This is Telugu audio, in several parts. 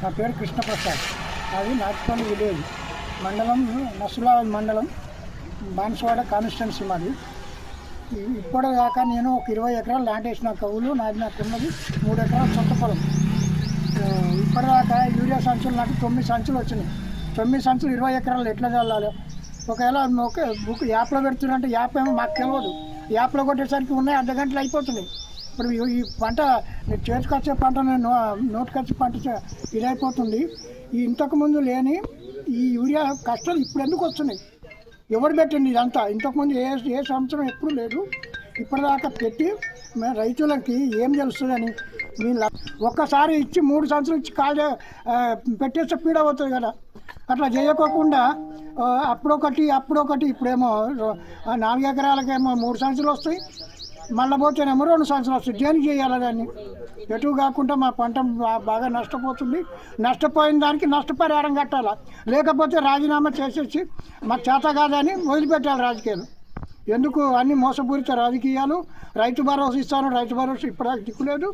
నా పేరు కృష్ణప్రసాద్. అది నాచుపల్లి విలేజ్, మండలం నసులాబాద్ మండలం, బాన్సువాడ కాన్స్టిట్యున్సీ మాది. ఇప్పటిదాకా నేను ఒక 20 ఎకరాలు ల్యాండ్ వేసిన కవులు నాకున్నది 3 ఎకరాల సొంత పొలం. ఇప్పటిదాకా యూరియా సంచులు నాకు 9 సంచులు వచ్చినాయి. 9 సంచులు 20 ఎకరాలు ఎట్లా చల్లాలి? ఒకవేళ ఒక బుక్ యాప్లో పెడుతున్నంటే యాప్ ఏమో మాకు తెలియదు. యాప్లో కొట్టేసరికి ఉన్నాయి, అర్ధగంటలు అయిపోతున్నాయి. ఇప్పుడు ఈ పంట చేతికొచ్చే పంట నోటికొచ్చే పంట ఇదైపోతుంది. ఇంతకుముందు లేని ఈ యూరియా కష్టాలు ఇప్పుడు ఎందుకు వస్తున్నాయి? ఎవరు పెట్టండి ఇదంతా? ఇంతకుముందు ఏ సంవత్సరం ఎప్పుడు లేదు. ఇప్పటిదాకా పెట్టి రైతులకి ఏం తెలుస్తుందని వీళ్ళ ఒక్కసారి ఇచ్చి 3 సంవత్సరాలు ఇచ్చి కాలు పెట్టేస్తే పీడ అవుతుంది కదా. అట్లా చేయకోకుండా అప్పుడొకటి ఇప్పుడేమో 4 ఎకరాలకేమో 3 సంవత్సరాలు వస్తాయి, మళ్ళీ పోతేనేమో 2 సంవత్సరాలు వస్తాయి. దేనికి చేయాలి దాన్ని? ఎటు కాకుండా మా పంట బాగా నష్టపోతుంది. నష్టపోయిన దానికి నష్టపరిహారం కట్టాలా, లేకపోతే రాజీనామా చేసేసి మాకు చేత కాదని వదిలిపెట్టాలి రాజకీయాలు. ఎందుకు అన్ని మోసపూరిత రాజకీయాలు? రైతు భరోసా ఇస్తాను, రైతు భరోసా ఇప్పటిదాకా దిక్కులేదు.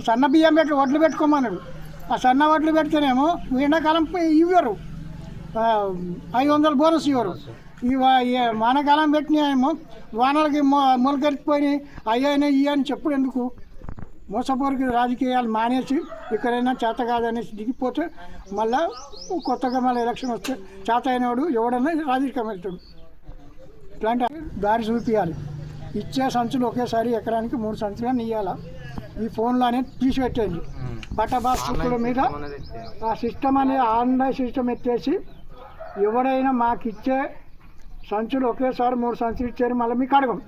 సన్న బియ్యం పెట్టి వడ్లు పెట్టుకోమన్నాడు. ఆ సన్న వడ్లు పెడితేనేమో ఎండాకాలం ఇవ్వరు, 500 బోనస్ ఇవ్వరు. వానాకాలం పెట్టినాయేమో వానలకి మొలకెత్తిపోయినాయి, అయ్యాయినా ఇయ్యని చెప్పుడు ఎందుకు? మోసపూరిత రాజకీయాలు మానేసి ఎక్కడైనా చేత కాదనేసి దిగిపోతే మళ్ళీ కొత్తగా మళ్ళీ ఎలక్షన్ వస్తే చేత అయినవాడు ఎవడన్నా రాజకీయం వెళ్తాడు. ఇట్లాంటి దారి చూపించాలి. ఇచ్చే సంచులు ఒకేసారి ఎకరానికి 3 సంచులు ఇవ్వాలా. ఈ ఫోన్లోనే తీసిపెట్టేది బట్టబాస్కుల మీద ఆ సిస్టమ్ అనేది ఆన్లైన్ సిస్టమ్ ఎత్తేసి ఎవడైనా మాకు ఇచ్చే సంచులు ఒకేసారి 3 సంచులు ఇచ్చారు, మళ్ళీ మీకు అడగం.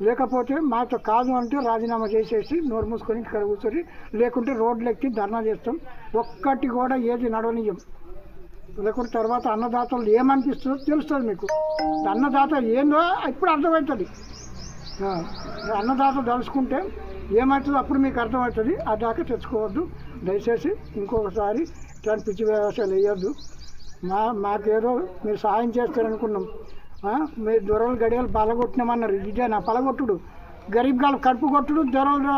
లేకపోతే మాతో కాదు అంటే రాజీనామా చేసేసి నోరు మూసుకొని ఇక్కడ కూర్చొని, లేకుంటే రోడ్లు ఎక్కి ధర్నా చేస్తాం. ఒక్కటి కూడా ఏది నడవనీయం. లేకుంటే తర్వాత అన్నదాతలు ఏమనిపిస్తుందో తెలుస్తుంది మీకు. అన్నదాత ఏందో ఇప్పుడు అర్థమవుతుంది. అన్నదాత తలుచుకుంటే ఏమవుతుందో అప్పుడు మీకు అర్థమవుతుంది. అది దాకా తెచ్చుకోవద్దు దయచేసి. ఇంకొకసారి ఇట్లాంటి పిచ్చి వ్యవసాయాలు వేయొద్దు. మాకేదో మీరు సహాయం చేస్తారనుకున్నాం. మీరు దొరలు గడియలు పలగొట్టినామన్నారు. ఇదే నా పలగొట్టుడు, గరీబ్ గాలు కడుపు కొట్టుడు, దొరలు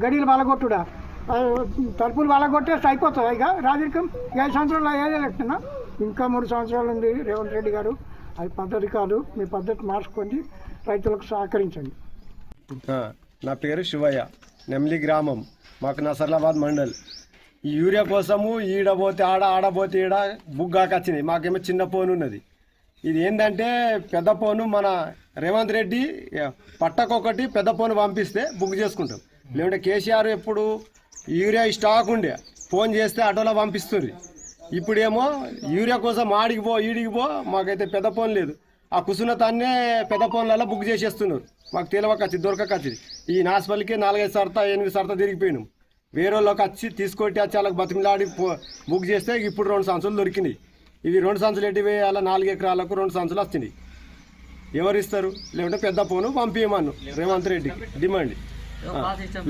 గడియలు పలగొట్టుడా? తలుపులు పలగొట్టేస్తే అయిపోతుంది ఇక రాజకీయం. 5 సంవత్సరాలు అయ్యేదెట్టినా ఇంకా 3 సంవత్సరాలు ఉంది రేవంత్ రెడ్డి గారు. అది పద్ధతి కాదు. మీ పద్ధతి మార్చుకొని రైతులకు సహకరించండి. నా పేరు శివయ్య, నెమ్లి గ్రామం, మాకు నసర్లాబాద్ మండల్. ఈ యూరియా కోసము ఈడపోతే ఆడపోతే ఈడ బుగ్గాకి వచ్చినాయి. మాకేమో చిన్న ఫోన్ ఉన్నది. ఇది ఏంటంటే పెద్ద ఫోను మన రేవంత్ రెడ్డి పట్టకొకటి పెద్ద ఫోన్ పంపిస్తే బుక్ చేసుకుంటాం. లేకుంటే కేసీఆర్ ఎప్పుడు యూరియా స్టాక్ ఉండే ఫోన్ చేస్తే ఆటోలో పంపిస్తుంది. ఇప్పుడేమో యూరియా కోసం ఈడికి పో మాకైతే పెద్ద ఫోన్ లేదు. ఆ కుసునతాన్నే పెద్ద ఫోన్లలో బుక్ చేసేస్తున్నారు. మాకు తెలియకచ్చి దొరకకచ్చింది. ఈ నాసుపల్లికి 4-5 సర్తా 8 సర్తా తిరిగిపోయినాం. వేరే వాళ్ళకి వచ్చి తీసుకొట్టి వచ్చి వాళ్ళకి బతిమిలాడి బుక్ చేస్తే ఇప్పుడు 2 సంచులు దొరికినాయి. ఇవి 2 సంచులు ఎట్టివి? అలా 4 ఎకరాలకు 2 సంచులు వచ్చినాయి. ఎవరు ఇస్తారు? లేకుంటే పెద్ద ఫోను పంపించమను రేవంత్ రెడ్డికి డిమాండ్.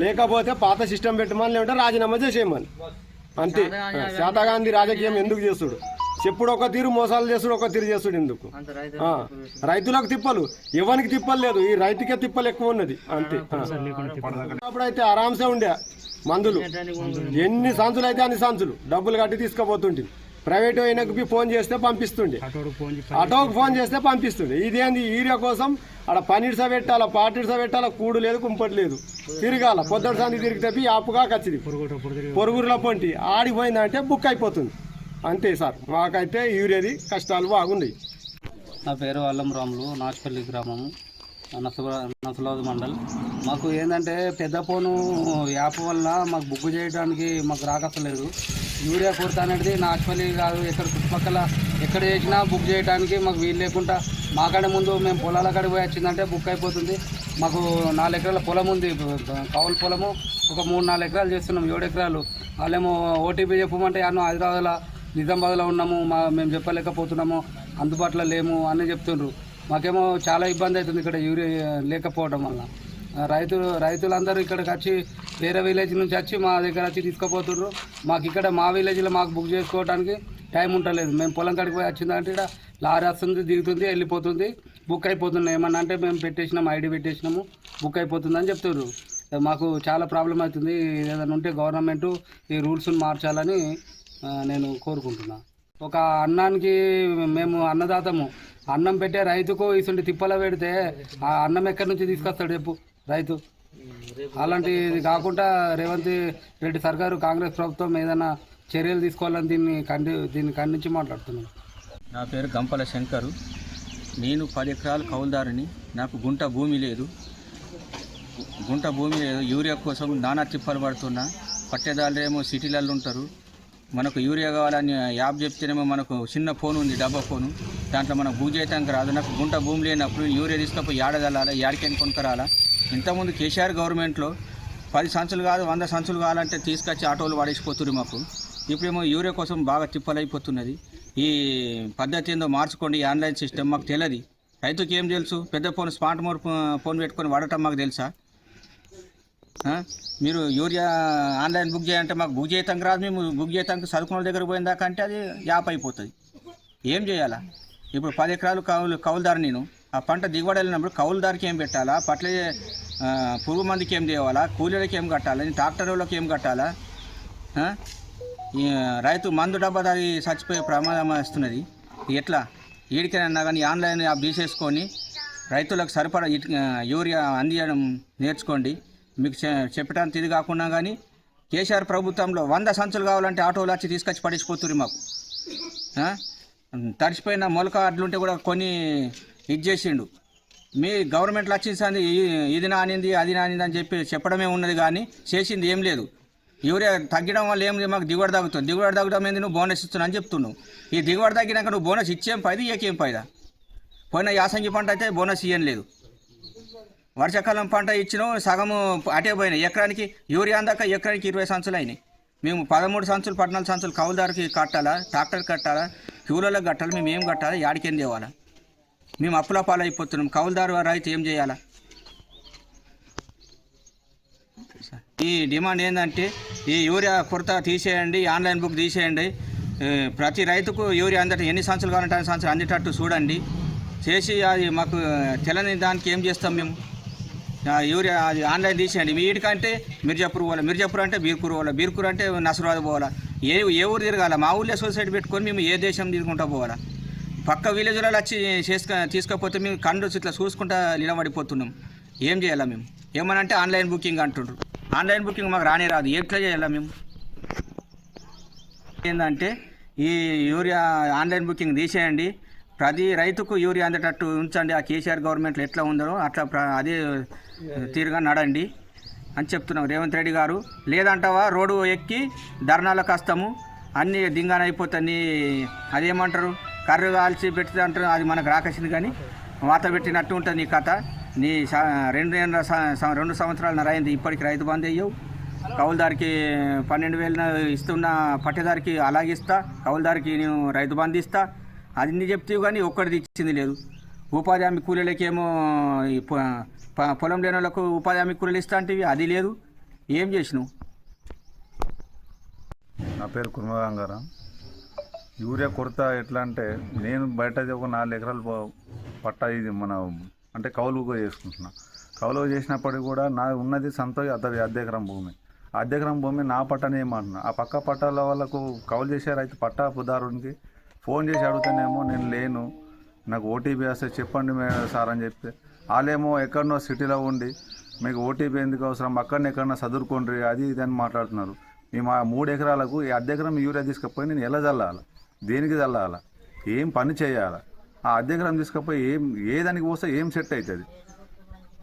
లేకపోతే పాత సిస్టమ్ పెట్టమని, లేకుంటే రాజీనామా చేసేయమని. అంతే. శాతగాంధీ రాజకీయం ఎందుకు చేస్తుడు? చెప్పుడు ఒక తీరు, మోసాలు చేస్తుడు ఒక తీరు చేస్తుడు ఎందుకు? రైతులకు తిప్పలు, ఎవరికి తిప్పలు లేదు, ఈ రైతుకే తిప్పలు ఎక్కువ ఉన్నది. అంతే. అప్పుడైతే ఆరాంసే ఉండే మందులు, ఎన్ని సంచులు అయితే అన్ని సంచులు డబ్బులు కట్టి తీసుకుపోతుంటే. ప్రైవేట్ అయినకి ఫోన్ చేస్తే పంపిస్తుండే, ఆటోకి ఫోన్ చేస్తే పంపిస్తుండే. ఇదేంది యూరియా కోసం ఆడ పనిడిస పెట్టాలా, పాటిడిస పెట్టాలా, కూడు లేదు కుంపటి లేదు, తిరగాల. పొద్దుటి సంది తిరిగి తప్పి ఆపుగా కచ్చిది పొరుగురుల పొంటి ఆడిపోయిందంటే బుక్ అయిపోతుంది. అంతే సార్. మాకైతే యూరియాది కష్టాలు బాగున్నాయి. నా పేరు అల్లం రాములు, నాచుపల్లి గ్రామము, నసలాబాద్ మండల్. మాకు ఏంటంటే పెద్ద ఫోను యాప్ వల్ల మాకు బుక్ చేయడానికి మాకు రాకసలేదు. యూరియా కొరత అనేది నాచుపల్లి కాదు, ఎక్కడ చుట్టుపక్కల ఎక్కడ చేసినా బుక్ చేయడానికి మాకు వీలు లేకుండా మాకంటే ముందు మేము పొలాల కాడికి పోయి వచ్చిందంటే బుక్ అయిపోతుంది. మాకు 4 ఎకరాల పొలం ఉంది, కౌలు పొలము. ఒక 3-4 ఎకరాలు చేస్తున్నాం, 7 ఎకరాలు. వాళ్ళేమో ఓటీపీ చెప్పమంటే అన్నో హైదరాబాద్లో నిజామాబాద్లో ఉన్నాము, మేము చెప్పలేకపోతున్నాము, అందుబాటులో లేము అని చెప్తుండ్రు. మాకేమో చాలా ఇబ్బంది అవుతుంది ఇక్కడ యూరియా లేకపోవడం వల్ల. రైతులందరూ ఇక్కడికి వచ్చి వేరే విలేజ్ నుంచి వచ్చి మా దగ్గర వచ్చి తీసుకుపోతున్నారు. మాకు ఇక్కడ మా విలేజ్లో మాకు బుక్ చేసుకోవడానికి టైం ఉండలేదు. మేము పొలం కాడికి పోయి వచ్చిందంటే ఇక్కడ లారీ వస్తుంది, దిగుతుంది, వెళ్ళిపోతుంది, బుక్ అయిపోతున్నాయి. ఏమన్నా అంటే మేము పెట్టేసినాము, ఐడి పెట్టేసినాము, బుక్ అయిపోతుంది అని చెప్తున్నారు. మాకు చాలా ప్రాబ్లం అవుతుంది. ఏదైనా ఉంటే గవర్నమెంట్ ఈ రూల్స్ని మార్చాలని నేను కోరుకుంటున్నా. ఒక అన్నానికి మేము అన్నదాతము, అన్నం పెట్టే రైతుకు ఇటువంటి తిప్పల పెడితే ఆ అన్నం ఎక్కడి నుంచి తీసుకొస్తాడు చెప్పు రైతు? అలాంటిది కాకుండా రేవంత్ రెడ్డి సర్కారు, కాంగ్రెస్ ప్రభుత్వం ఏదైనా చర్యలు తీసుకోవాలని దీన్ని ఖండించి మాట్లాడుతున్నాను. నా పేరు గంపల శంకరు. నేను 10 ఎకరాలు కౌలుదారుని. నాకు గుంట భూమి లేదు. యూరియా కోసం నానా తిప్పలు పడుతున్నా. పట్టేదారులేమో సిటీలలో ఉంటారు. మనకు యూరియా కావాలని యాప్ చెప్తేనేమో మనకు చిన్న ఫోన్ ఉంది, డబ్బా ఫోను, దాంట్లో మనకు బుక్ చేయడానికి రాదు. నాకు గుంట భూమి లేనప్పుడు యూరియా తీసుకపోయి ఏడగలాలా, యాడికైనా కొనుక్కరాలా. ఇంతకుముందు కేసీఆర్ గవర్నమెంట్లో 10 సంచులు కాదు 100 సంచులు కావాలంటే తీసుకొచ్చి ఆటోలు వాడేసిపోతున్నారు మాకు. ఇప్పుడేమో యూరియా కోసం బాగా తిప్పలైపోతున్నది. ఈ పద్ధతి ఏందో మార్చుకోండి, ఆన్లైన్ సిస్టమ్ మాకు తెలియదు. రైతుకి ఏం తెలుసు? పెద్ద ఫోన్, స్మార్ట్ ఫోన్ పెట్టుకొని వాడటం మాకు తెలుసా? మీరు యూరియా ఆన్లైన్ బుక్ చేయాలంటే మాకు బుక్ చేయటానికి రాదు. మేము బుక్ చేయటానికి చదువుకున్న దగ్గర పోయిందాకా అంటే అది యాప్ అయిపోతుంది. ఏం చేయాలా? ఇప్పుడు 10 ఎకరాలు కౌలుదారు నేను. ఆ పంట దిగుబడి వెళ్ళినప్పుడు కౌలుదారికి ఏం పెట్టాలా, పట్ల పురుగు మందికి ఏం తేవాలా, కూలీలకి ఏం కట్టాలా, ట్రాక్టర్ వాళ్ళకి ఏం కట్టాలా? రైతు మందు డబ్బా దాగి చచ్చిపోయే ప్రమాదం వస్తున్నది. ఎట్లా? వీడికైనా కానీ ఆన్లైన్ యాప్ తీసేసుకొని రైతులకు సరిపడా యూరియా అందించడం నేర్చుకోండి. మీకు చెప్పడానికి ఇది కాకుండా కానీ కేసీఆర్ ప్రభుత్వంలో 100 సంచులు కావాలంటే ఆటోలు వచ్చి తీసుకొచ్చి పడేసిపోతున్నారు మాకు. తడిచిపోయిన మొలక అడ్లుంటే కూడా కొన్ని ఇది చేసిండు. మీ గవర్నమెంట్లో వచ్చింది ఇది నానింది అది నానింది అని చెప్పడమే ఉన్నది, కానీ చేసింది ఏం లేదు. యూరియా తగ్గడం వల్ల ఏం మాకు దిగుబడి తగ్గుతుంది. దిగుబడి తగ్గడం ఏంది? నువ్వు బోనస్ ఇస్తున్నా అని చెప్తున్నావు. ఈ దిగుబడి తగ్గినాక నువ్వు బోనస్ ఇచ్చేం పైది, ఏకేం పైదా? పోయిన యాసంగి పంట అయితే బోనస్ ఇయ్యం లేదు. వర్షాకాలం పంట ఇచ్చినావు, సగము అటే పోయినాయి. ఎకరానికి యూరియా అందాక ఎకరానికి 20 సంచులు అయినాయి. మేము 13 సంచులు 14 సంచులు కౌలుదారికి కట్టాలా, ట్రాక్టర్ కట్టాలా, క్యూలలో కట్టాలి. మేము ఏం కట్టాలి? యాడికేం తేవాలా? మేము అప్పుల పాలైపోతున్నాం. కౌలుదారు రైతు ఏం చేయాలా? ఈ డిమాండ్ ఏంటంటే ఈ యూరియా కొరత తీసేయండి, ఆన్లైన్ బుక్ తీసేయండి. ప్రతి రైతుకు యూరియా అందట ఎన్ని సంచులు కావాలంటే అన్ని సంచులు అందేటట్టు చూడండి. చేసి అది మాకు తెలని దానికి ఏం చేస్తాం మేము? యూరియా అది ఆన్లైన్ తీసేయండి. వీటికంటే మిర్జాపూర్ పోవాలి, మిర్జాపూర్ అంటే బీర్కూర్ పోవాలి, బీర్కూర్ అంటే నసరాబాద్ పోవాలా. ఏ ఊరు తిరగాల? మా ఊళ్ళో సొసైటీ పెట్టుకొని మేము ఏ దేశం తిరుగుకుంటా పోవాలా? పక్క విలేజ్లలో వచ్చి తీసుకపోతే మేము కండు ఇట్లా చూసుకుంటా నిలబడిపోతున్నాం. ఏం చేయాలా మేము? ఏమనంటే ఆన్లైన్ బుకింగ్ అంటుండ్రు. ఆన్లైన్ బుకింగ్ మాకు రానే రాదు. ఎట్లా చేయాలా మేము? ఏంటంటే ఈ యూరియా ఆన్లైన్ బుకింగ్ తీసేయండి. ప్రతి రైతుకు యూరియా అందేటట్టు ఉంచండి. ఆ కేసీఆర్ గవర్నమెంట్లో ఎట్లా ఉందో అట్లా అదే తీరుగా నడండి అని చెప్తున్నాం రేవంత్ రెడ్డి గారు. లేదంటావా రోడ్డు ఎక్కి ధర్నాలకు వస్తాము, అన్నీ దింగానైపోతాయి. అదేమంటారు, కర్రు కాల్చి పెడితే అంటారు. అది మనకు రాకసింది, కానీ వాత పెట్టినట్టు ఉంటుంది నీ కథ. నీ 2 సంవత్సరాలు నరైంది, ఇప్పటికి రైతు బంధు అయ్యవు. కౌలుదారికి 12,000 ఇస్తున్న పట్టేదారికి అలాగే ఇస్తా, కౌలుదారికి నేను రైతు బంధు ఇస్తా, అన్ని చెప్తావు కానీ ఒక్కడిది ఇచ్చింది లేదు. ఉపాధి హామీ కూలీలకేమో పొలం లేని వాళ్ళకు ఉపాధి హామీ కూలీలు ఇస్తా అంటే అది లేదు. ఏం చేసినావు? నా పేరు కుర్మగంగారాం. యూరియా కొరత ఎట్లా అంటే, నేను బయట ఒక 4 ఎకరాలు పట్టా ఇది మన అంటే కౌలుగా చేసుకుంటున్నా. కౌలుగా చేసినప్పటికీ కూడా నా ఉన్నది సంతోష్ అతడి అర్ధెకరం భూమి. అర్ధెకరం భూమి నా పట్టనే ఏమంటున్నా. ఆ పక్క పట్టాల వాళ్ళకు కౌలు చేసే రైతు పట్టాదారునికి ఫోన్ చేసి అడుగుతానేమో నేను లేను, నాకు ఓటీపీ వస్తే చెప్పండి సార్ అని చెప్తే, వాళ్ళేమో ఎక్కడనో సిటీలో ఉండి మీకు ఓటీపీ ఎందుకు అవసరం, అక్కడనే ఎక్కడన్నా చదువుకోండి అది ఇది అని మాట్లాడుతున్నారు. మేము ఆ 3 ఎకరాలకు ఈ అర్ధెకరం యూరియా తీసుకపోయి నేను ఎలా చల్లాలి, దేనికి చల్లాలా, ఏం పని చేయాలా, ఆ అర్ధెకరం తీసుకపోయి ఏ దానికి పోస్తే ఏం సెట్ అవుతుంది?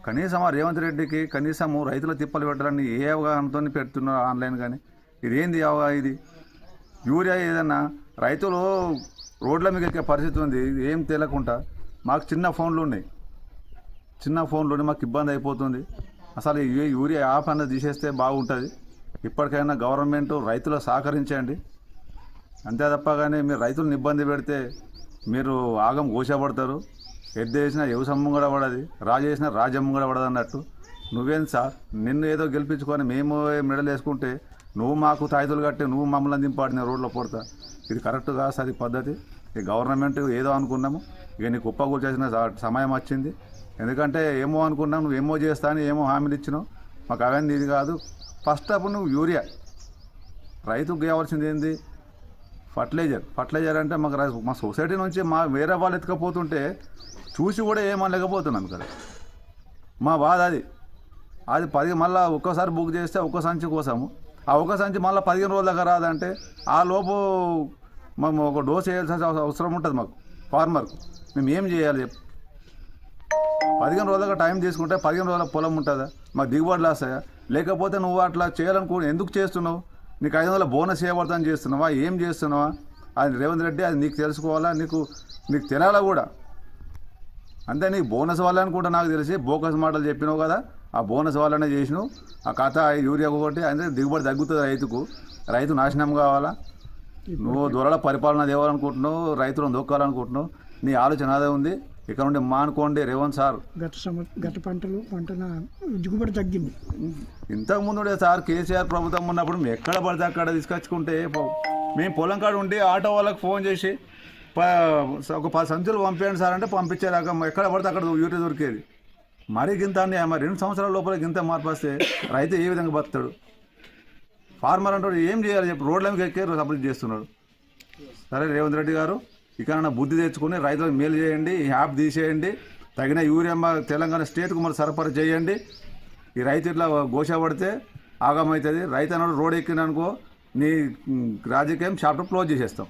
కనీసం ఆ రేవంత్ రెడ్డికి కనీసము రైతుల తిప్పలు పెట్టాలని ఏ అవగాహనతో పెడుతున్నారు ఆన్లైన్. కానీ ఇదేంది ఇది యూరియా ఏదన్నా రైతులు రోడ్ల మీద ఎక్కే పరిస్థితి ఉంది. ఏం తేలకుండా మాకు చిన్న ఫోన్లు ఉన్నాయి, మాకు ఇబ్బంది అయిపోతుంది. అసలు ఈ యూరియా యాప్ అన్నది తీసేస్తే బాగుంటుంది. ఇప్పటికైనా గవర్నమెంట్ రైతులు సహకరించండి, అంతే తప్ప కానీ మీరు రైతులను ఇబ్బంది పెడితే మీరు ఆగం కోసపడతారు. ఎద్దేసినా వ్యవసమ్మ కూడా పడది, రాజేసినా రాజ్యమ్మ కూడా పడదు అన్నట్టు. నువ్వేం సార్, నిన్ను ఏదో గెలిపించుకొని మేము మెడలు వేసుకుంటే నువ్వు మాకు తాయితులు కట్టి నువ్వు మమ్మల్ని దింపాడిన రోడ్లో పడతా. ఇది కరెక్ట్ కాదు సార్ ఈ పద్ధతి. ఈ గవర్నమెంట్ ఏదో అనుకున్నాము, ఇక నీకు కుప్పకూలు చేసిన సమయం వచ్చింది. ఎందుకంటే ఏమో అనుకున్నాం, నువ్వు ఏమో చేస్తా అని ఏమో హామీలు ఇచ్చినావు, మాకు అవన్నీ ఇది కాదు. ఫస్ట్ అప్పుడు నువ్వు యూరియా రైతుకు కావాల్సింది ఏంది? ఫర్టిలైజర్ అంటే మాకు మా సొసైటీ నుంచి మా వేరే వాళ్ళు ఎత్తుకపోతుంటే చూసి కూడా ఏమనలేకపోతున్నాం ఇక్కడ. మా బాధ అది 10 మళ్ళీ ఒక్కసారి బుక్ చేస్తే ఒక్క సంచి కోసాము. ఆ ఒక్క సంచి మళ్ళీ 15 రోజుల దాకా రాదంటే ఆ లోపు మేము ఒక డోస్ వేయాల్సిన అవసరం ఉంటుంది మాకు ఫార్మర్కు. మేము ఏం చేయాలి చెప్పు? 15 రోజులుగా టైం తీసుకుంటే 15 రోజుల పొలం ఉంటుందా? మాకు దిగుబడులు వస్తాయా? లేకపోతే నువ్వు అట్లా ఎందుకు చేస్తున్నావు? నీకు 500 బోనస్ చేయబడతాను చేస్తున్నావా? ఏం చేస్తున్నావా? అది రేవంత్ రెడ్డి, అది నీకు తెలుసుకోవాలా, నీకు తెలియాలా కూడా. అంతే, నీకు బోనస్ వల్ల అనుకుంటా నాకు తెలిసి బోకస్ మాటలు చెప్పినావు కదా, ఆ బోనస్ వల్లనే చేసినావు. ఆ కథ యూరియా ఒకటి అంటే దిగుబడి తగ్గుతుంది రైతు నాశనం కావాలా? నువ్వు దొరల పరిపాలన తేవాలనుకుంటున్నావు, రైతులను దొక్కాలనుకుంటున్నావు. నీ ఆలోచన అదే ఉంది. ఇక్కడ నుండి మానుకోండి రేవంత్ సార్. గత పంట దిగుబడి తగ్గింది. ఇంతకుముందు సార్ కేసీఆర్ ప్రభుత్వం ఉన్నప్పుడు మేము ఎక్కడ పడితే అక్కడ తీసుకొచ్చుకుంటే మేము పొలం కాడ ఉండి ఆటో వాళ్ళకి ఫోన్ చేసి ఒక 10 సంచులు పంపించండి సార్ అంటే పంపించేదాకా ఎక్కడ పడితే అక్కడ యూరియా దొరికేది. మరీ గింత అని 2 సంవత్సరాల లోపల గింత మార్పు వస్తే రైతు ఏ విధంగా బతుకుతాడు? ఫార్మర్ అంటాడు ఏం చేయాలి చెప్పి రోడ్ల మీద ఎక్కే అభివృద్ధి చేస్తున్నాడు. సరే రేవంత్ రెడ్డి గారు, ఇకనైనా బుద్ధి తెచ్చుకుని రైతులకు మేలు చేయండి, ఈ యాప్ తీసేయండి, తగిన యూరియా తెలంగాణ స్టేట్కు మరి సరఫరా చేయండి. ఈ రైతు ఇట్లా ఘోషపడితే ఆగమవుతుంది. రైతు అన్నాడు రోడ్ ఎక్కిననుకో నీ రాజకీయం చాప్టర్ క్లోజ్ చేసేస్తాం.